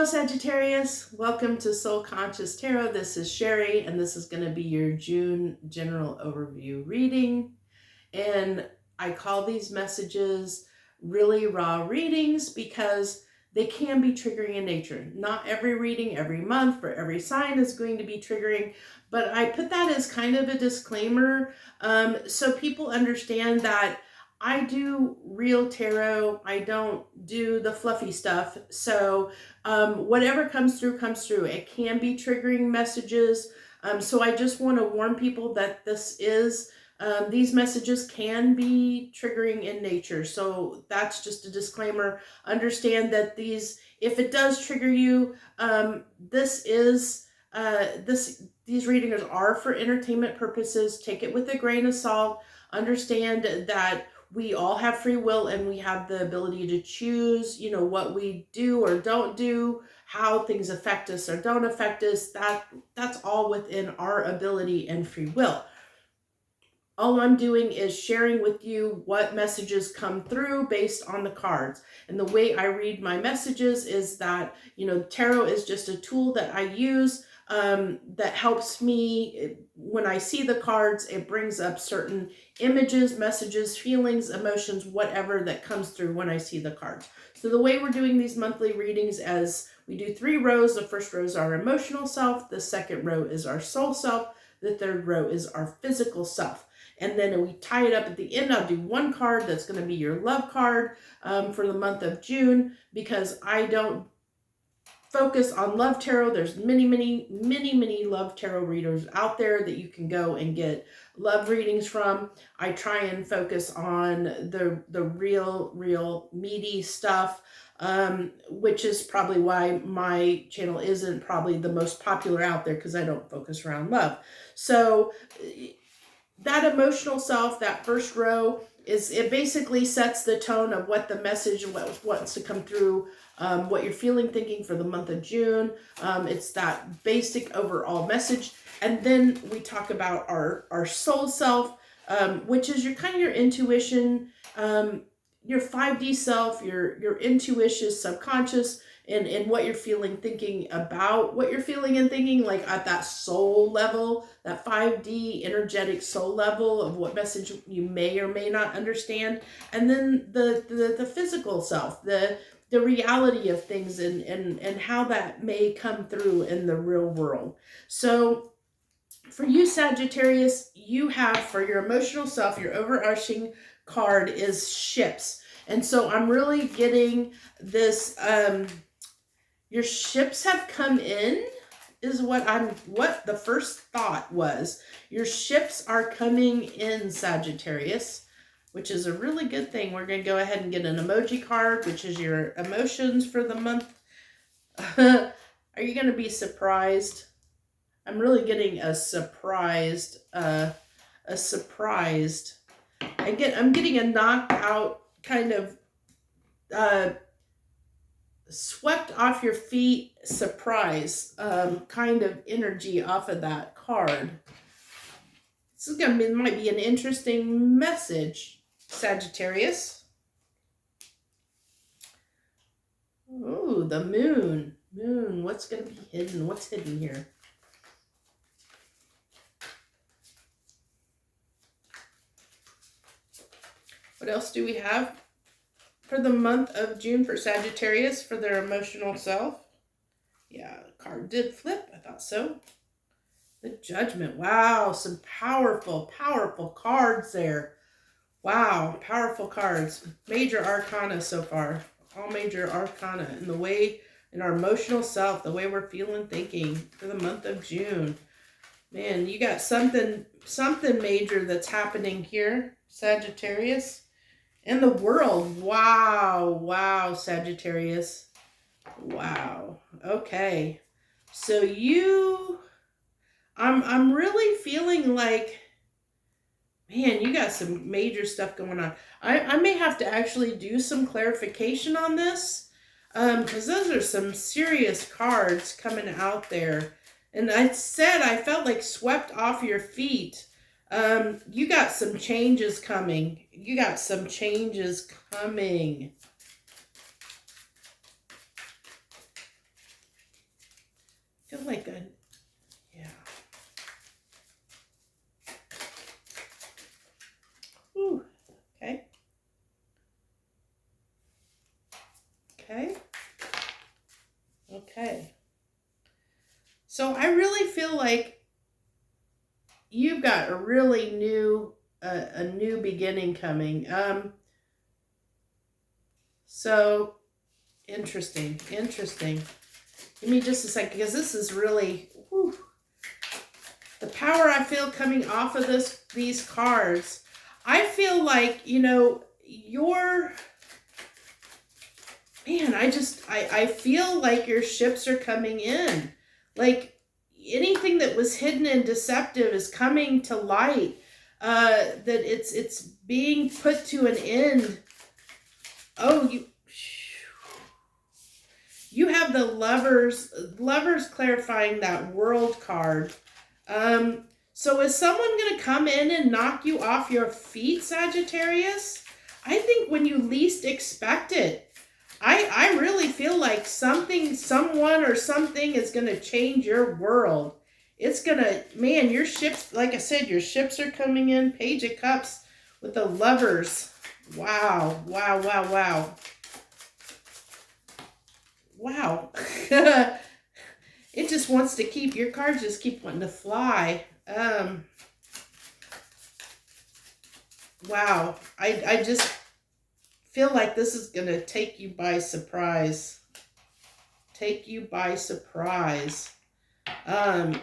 Hello, Sagittarius. Welcome to Soul Conscious Tarot. This is Sherry, and this is going to be your June general overview reading. And I call these messages really raw readings because they can be triggering in nature. Not every reading, every month, for every sign is going to be triggering, but I put that as kind of a disclaimer so people understand that I do real tarot. I don't do the fluffy stuff. So whatever comes through, comes through. It can be triggering messages. So I just want to warn people that this is, these messages can be triggering in nature. So that's just a disclaimer. Understand that these, if it does trigger you, these readings are for entertainment purposes. Take it with a grain of salt. Understand that we all have free will and we have the ability to choose, what we do or don't do, how things affect us or don't affect us. That's all within our ability and free will. All I'm doing is sharing with you what messages come through based on the cards. And the way I read my messages is that, tarot is just a tool that I use that helps me. When I see the cards, it brings up certain images, messages, feelings, emotions, whatever that comes through when I see the cards. So the way we're doing these monthly readings is we do 3 rows. The first row is our emotional self. The second row is our soul self. The third row is our physical self. And then we tie it up at the end. I'll do 1 card that's going to be your love card for the month of June, because I don't focus on love tarot. There's many love tarot readers out there that you can go and get love readings from. I try and focus on the real meaty stuff, which is probably why my channel isn't probably the most popular out there, because I don't focus around love. So that emotional self, that first row, it basically sets the tone of what the message wants to come through, what you're feeling, thinking for the month of June. It's that basic overall message. And then we talk about our soul self, which is your intuition, your 5D self, your intuition, subconscious, and what you're feeling, thinking about what you're feeling and thinking, like at that soul level, that 5D energetic soul level of what message you may or may not understand. And then the physical self, the reality of things and how that may come through in the real world. So for you, Sagittarius, you have, for your emotional self, your overarching card is ships. And so I'm really getting this, your ships have come in, is what the first thought was. Your ships are coming in, Sagittarius, which is a really good thing. We're going to go ahead and get an emoji card, which is your emotions for the month. Are you going to be surprised? I'm really getting a surprised, I'm getting a knocked out, kind of swept off your feet surprise kind of energy off of that card. This is might be an interesting message, Sagittarius. Ooh, the moon. What's going to be hidden? What's hidden here? What else do we have for the month of June for Sagittarius, for their emotional self? Yeah, the card did flip. I thought so. The Judgment. Wow, some powerful cards there. Wow, powerful cards. Major arcana so far. All major arcana. And the way, in our emotional self, the way we're feeling, thinking for the month of June. Man, you got something major that's happening here, Sagittarius. In the world. Wow, Sagittarius. Wow. Okay. So I'm really feeling like, man, you got some major stuff going on. I may have to actually do some clarification on this, because those are some serious cards coming out there. And I said I felt like swept off your feet. You got some changes coming. I feel like yeah. Ooh, okay. Okay. Okay. So I really feel like you've got a really new, a new beginning coming. So interesting. Give me just a second, because this is really, whew, the power I feel coming off of these cards. I feel like, you know, man, I feel like your ships are coming in. Like anything that was hidden and deceptive is coming to light. That it's being put to an end. Oh, you have the lovers clarifying that world card. So is someone going to come in and knock you off your feet, Sagittarius? I think when you least expect it. I really feel like someone or something is going to change your world. It's going to, man, your ships, like I said, your ships are coming in. Page of Cups with the lovers. Wow. Wow. It just wants to keep, your cards just keep wanting to fly. Wow. I just feel like this is going to take you by surprise.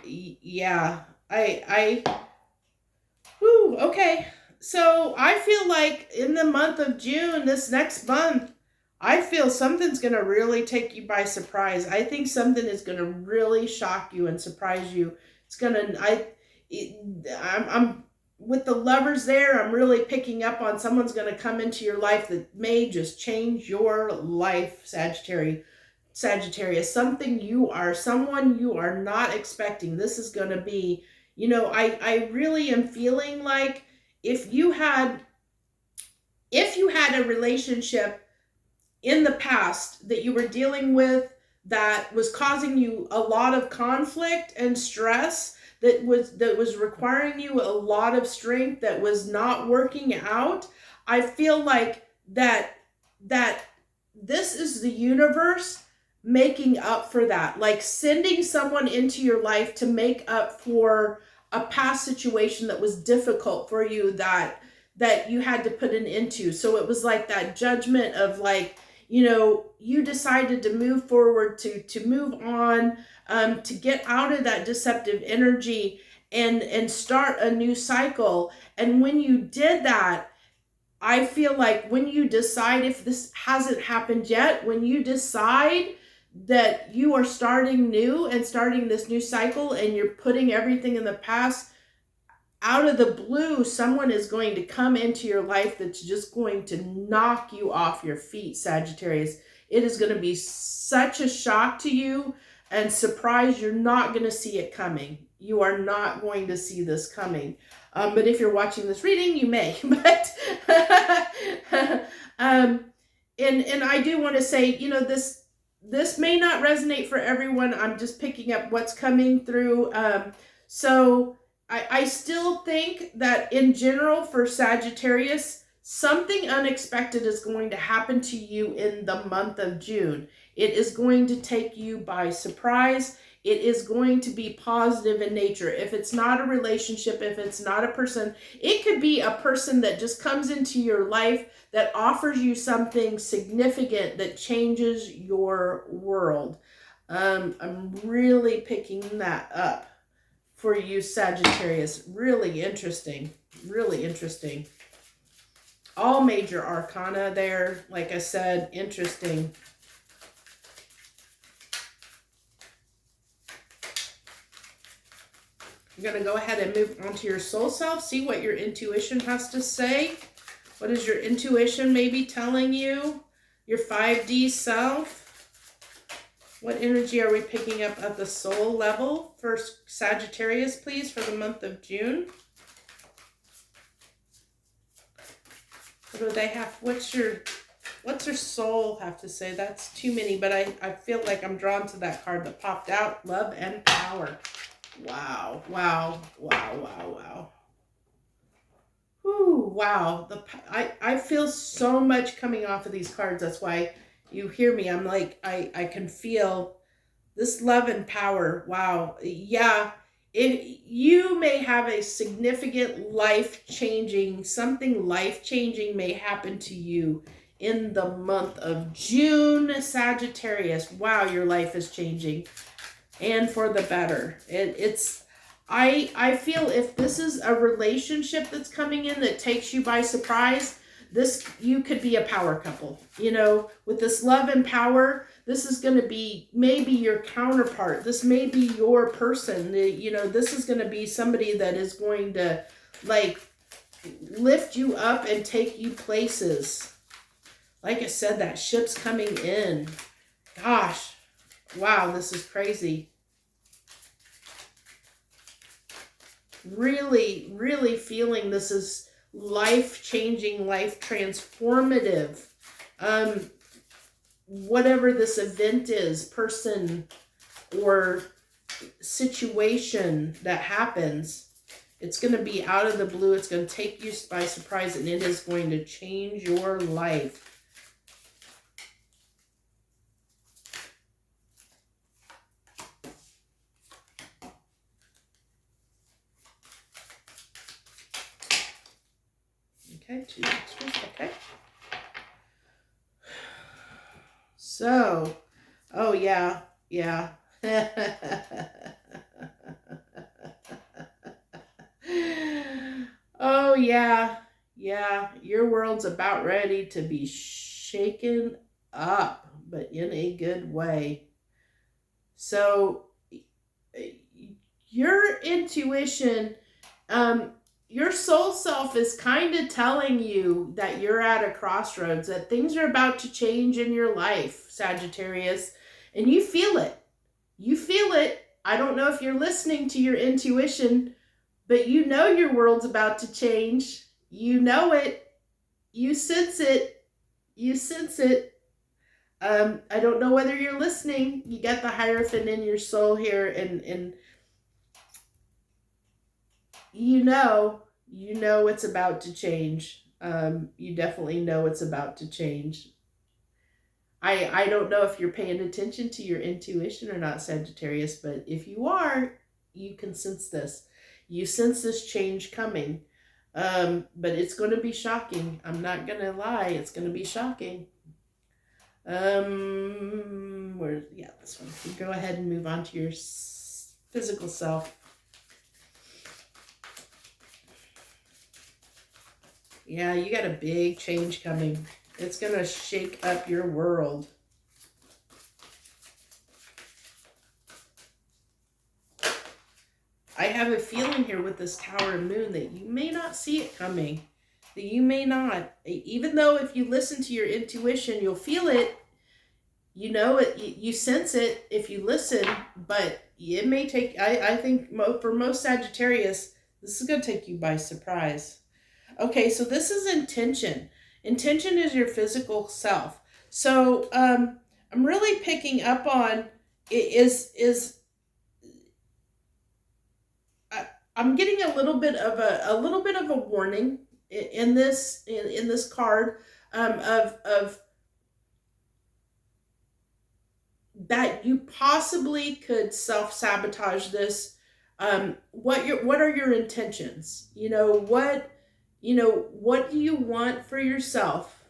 Yeah. Whew, okay. So I feel like in the month of June, this next month, I feel something's going to really take you by surprise. I think something is going to really shock you and surprise you. It's going to, I'm with the lovers there, I'm really picking up on someone's going to come into your life that may just change your life, Sagittarius. Someone you are not expecting. This is going to be, you know, I really am feeling like if you had a relationship in the past that you were dealing with that was causing you a lot of conflict and stress, that was requiring you a lot of strength, that was not working out, I feel like that this is the universe making up for that, like sending someone into your life to make up for a past situation that was difficult for you, that you had to put an end to. So it was like that judgment of like, you know, you decided to move forward, to move on, to get out of that deceptive energy and start a new cycle. And when you did that, I feel like when you decide, if this hasn't happened yet, when you decide that you are starting new and starting this new cycle and you're putting everything in the past, out of the blue, someone is going to come into your life that's just going to knock you off your feet, Sagittarius. It is going to be such a shock to you and surprise. You're not going to see it coming. You are not going to see this coming. But if you're watching this reading, you may. But and I do want to say, you know, this may not resonate for everyone. I'm just picking up what's coming through. So I still think that in general for Sagittarius, something unexpected is going to happen to you in the month of June. It is going to take you by surprise. It is going to be positive in nature. If it's not a relationship, if it's not a person, it could be a person that just comes into your life that offers you something significant that changes your world. I'm really picking that up for you, Sagittarius. Really interesting. All major arcana there. Like I said, interesting. I'm going to go ahead and move on to your soul self. See what your intuition has to say. What is your intuition maybe telling you? Your 5D self. What energy are we picking up at the soul level for Sagittarius, please, for the month of June? What do they have? What's What's her soul have to say? That's too many, but I feel like I'm drawn to that card that popped out. Love and power. Wow, wow, wow, wow, wow. Ooh, wow. I feel so much coming off of these cards. That's why you hear me. I'm like, I can feel this love and power. Wow. Yeah. You may have a significant something life-changing may happen to you in the month of June, Sagittarius. Wow, your life is changing, and for the better. I feel if this is a relationship that's coming in that takes you by surprise, you could be a power couple. With this love and power, this is going to be maybe your counterpart. This may be your person. This is going to be somebody that is going to like lift you up and take you places. Like I said, that ship's coming in. Gosh, wow, this is crazy. Really, really feeling this is life-changing, life-transformative. Whatever this event is, person or situation that happens, it's going to be out of the blue. It's going to take you by surprise, and it is going to change your life. Okay, 2 extras, okay. So, oh yeah. Oh yeah, your world's about ready to be shaken up, but in a good way. So, your intuition, your soul self is kind of telling you that you're at a crossroads, that things are about to change in your life, Sagittarius, and you feel it. You feel it. I don't know if you're listening to your intuition, but you know your world's about to change. You know it. You sense it. You sense it. I don't know whether you're listening. You got the Hierophant in your soul here, and you know it's about to change. You definitely know it's about to change. I don't know if you're paying attention to your intuition or not, Sagittarius, but if you are, you can sense this. You sense this change coming. But it's going to be shocking. I'm not going to lie. It's going to be shocking. This one. You go ahead and move on to your physical self. Yeah, you got a big change coming. It's going to shake up your world. I have a feeling here with this Tower and Moon that you may not see it coming. That you may not. Even though if you listen to your intuition, you'll feel it. You know it. You sense it if you listen. But it may take, I think for most Sagittarius, this is going to take you by surprise. Okay, so this is intention. Intention is your physical self. So I'm really picking up on I'm getting a little bit of a warning in this card of that you possibly could self-sabotage this. What are your intentions? What do you want for yourself?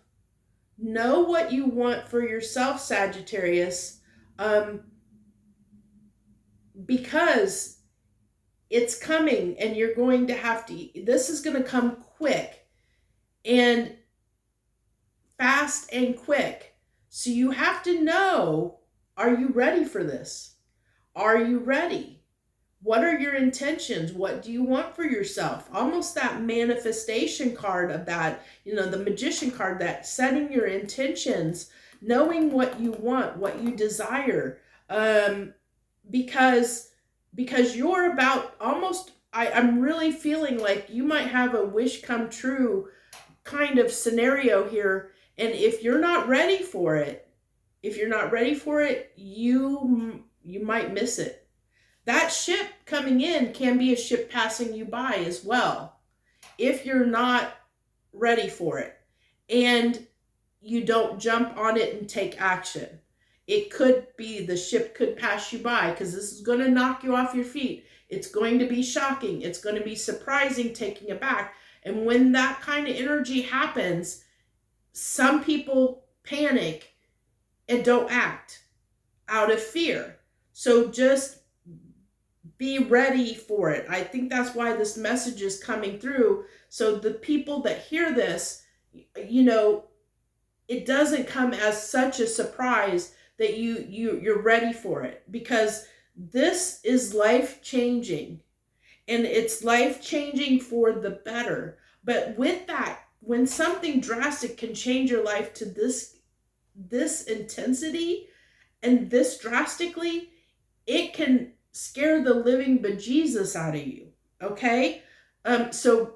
Know what you want for yourself, Sagittarius, because it's coming, and you're going to have to, this is going to come quick and fast and quick. So you have to know, are you ready for this? Are you ready? What are your intentions? What do you want for yourself? Almost that manifestation card of that, the Magician card, that setting your intentions, knowing what you want, what you desire. Because you're about almost, I'm really feeling like you might have a wish come true kind of scenario here. And if you're not ready for it, you might miss it. That ship coming in can be a ship passing you by as well, if you're not ready for it and you don't jump on it and take action. It could be the ship could pass you by, because this is going to knock you off your feet. It's going to be shocking. It's going to be surprising, taking it back. And when that kind of energy happens, some people panic and don't act out of fear. So just be ready for it. I think that's why this message is coming through. So the people that hear this, it doesn't come as such a surprise that you're ready for it, because this is life changing, and it's life changing for the better. But with that, when something drastic can change your life to this intensity and this drastically, it can scare the living bejesus out of you. Okay? So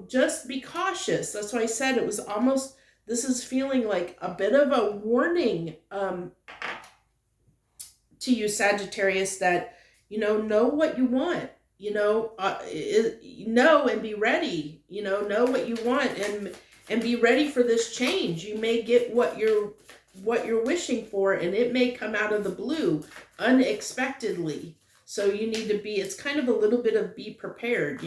just be cautious. That's why I said it was almost, this is feeling like a bit of a warning to you, Sagittarius, that, know what you want, know and be ready, know what you want, and be ready for this change. You may get what you're wishing for, and it may come out of the blue unexpectedly. So you need to be, it's kind of a little bit of be prepared,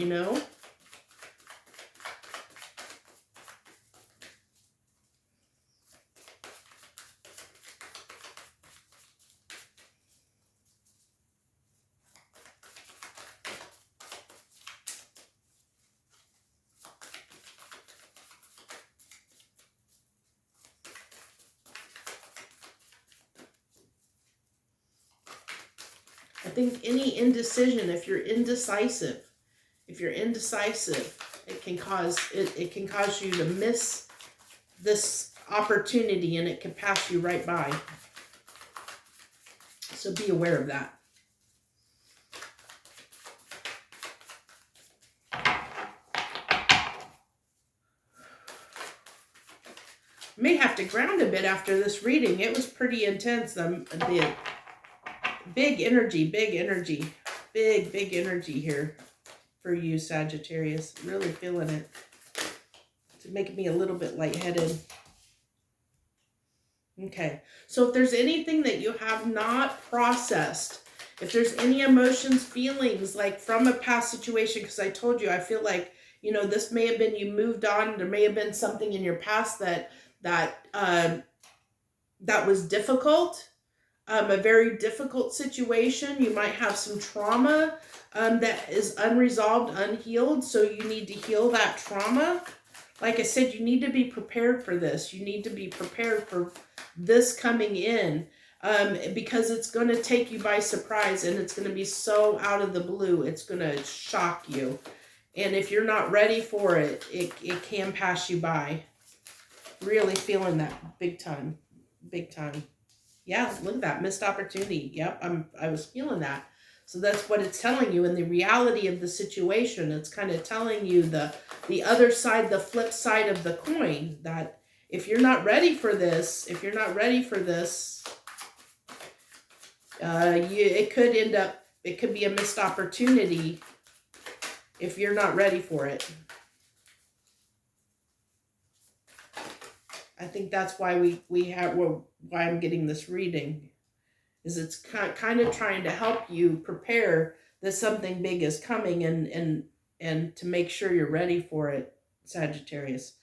I think any indecision, if you're indecisive, it can cause you to miss this opportunity, and it can pass you right by. So be aware of that. May have to ground a bit after this reading. It was pretty intense. The big energy here for you, Sagittarius. Really feeling it. It's making me a little bit lightheaded. Okay, so if there's anything that you have not processed, if there's any emotions, feelings, like from a past situation, because I told you, I feel like, this may have been, you moved on, there may have been something in your past that was difficult. A very difficult situation. You might have some trauma that is unresolved, unhealed. So you need to heal that trauma. Like I said, you need to be prepared for this. You need to be prepared for this coming in, because it's going to take you by surprise, and it's going to be so out of the blue. It's going to shock you. And if you're not ready for it, it can pass you by. Really feeling that big time. Big time. Yeah, look at that. Missed opportunity. Yep, I was feeling that. So that's what it's telling you in the reality of the situation. It's kind of telling you the other side, the flip side of the coin, that if you're not ready for this, it could be a missed opportunity if you're not ready for it. I think that's why why I'm getting this reading, is it's kind of trying to help you prepare that something big is coming, and to make sure you're ready for it, Sagittarius.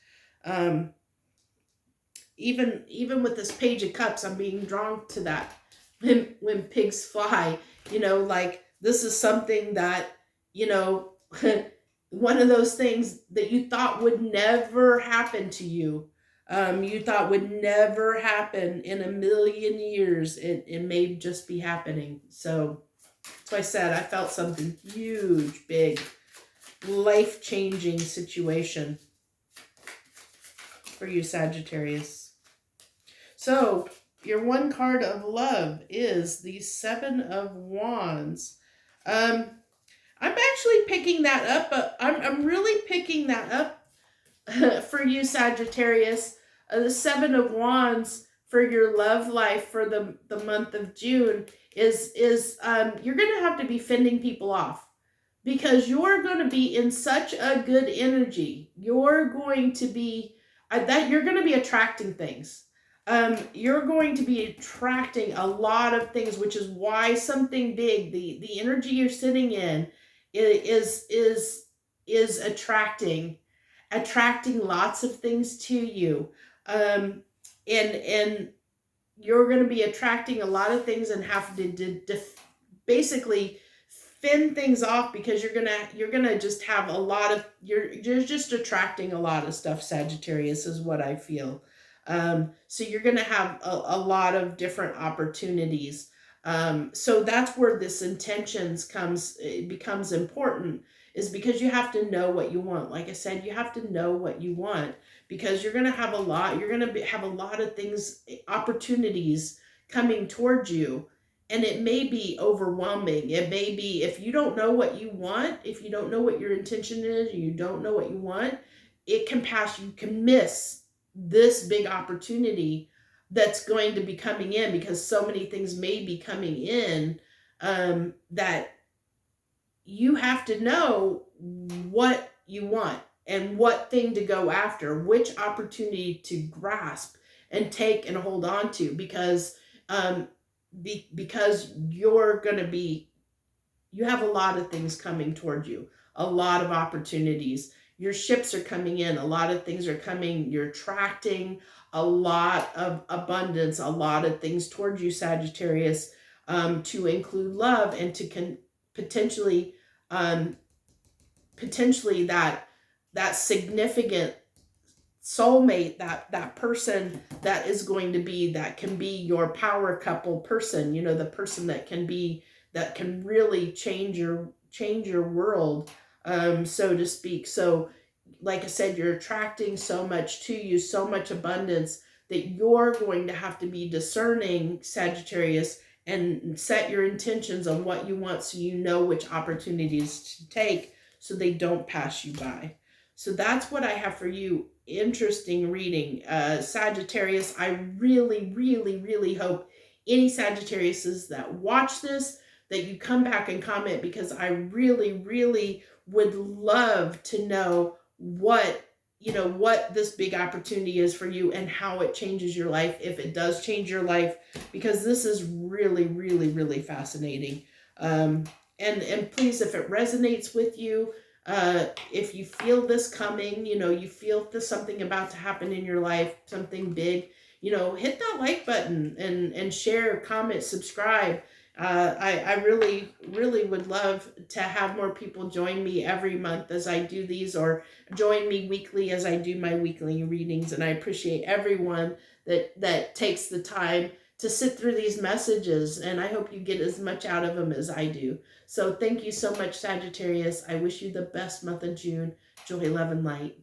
Even with this Page of Cups, I'm being drawn to that when pigs fly, like this is something that, one of those things that you thought would never happen to you. You thought would never happen in a million years. It may just be happening. So that's why I said I felt something huge, big, life-changing situation for you, Sagittarius. So your one card of love is the Seven of Wands. I'm actually picking that up, but I'm really picking that up for you, Sagittarius. The Seven of Wands for your love life for the month of June is you're going to have to be fending people off because you're going to be in such a good energy. You're going to be that you're going to be attracting things. You're going to be attracting a lot of things, which is why something big, the energy you're sitting in, is attracting lots of things to you. And you're going to be attracting a lot of things and have to basically fend things off because you're gonna just have a lot of you're just attracting a lot of stuff. Sagittarius is what I feel. So you're gonna have a lot of different opportunities. So that's where this intentions becomes important, is because you have to know what you want. Like I said, you have to know what you want because you're gonna have have a lot of things, opportunities coming towards you. And it may be overwhelming. It may be, if you don't know what you want, if you don't know what your intention is, and you don't know what you want, it can pass. You can miss this big opportunity that's going to be coming in because so many things may be coming in, that you have to know what you want and what thing to go after, which opportunity to grasp and take and hold on to, because because you have a lot of things coming toward you, a lot of opportunities. Your ships are coming in, a lot of things are coming. You're attracting a lot of abundance, a lot of things towards you, Sagittarius, to include love and to potentially, potentially that significant soulmate, that person that is going to be, that can be your power couple person, the person that can really change your world, so to speak. So like I said, you're attracting so much to you, so much abundance, that you're going to have to be discerning, Sagittarius, and set your intentions on what you want so you know which opportunities to take so they don't pass you by. So that's what I have for you. Interesting reading, Sagittarius. I really, really, really hope any Sagittariuses that watch this, that you come back and comment, because I really, really would love to know what this big opportunity is for you and how it changes your life, if it does change your life, because this is really, really, really fascinating. And please, if it resonates with you, if you feel this coming, you feel there's something about to happen in your life, something big, hit that like button and share, comment, subscribe. I really, really would love to have more people join me every month as I do these, or join me weekly as I do my weekly readings. And I appreciate everyone that takes the time to sit through these messages, and I hope you get as much out of them as I do. So thank you so much, Sagittarius. I wish you the best month of June. Joy, love, and light.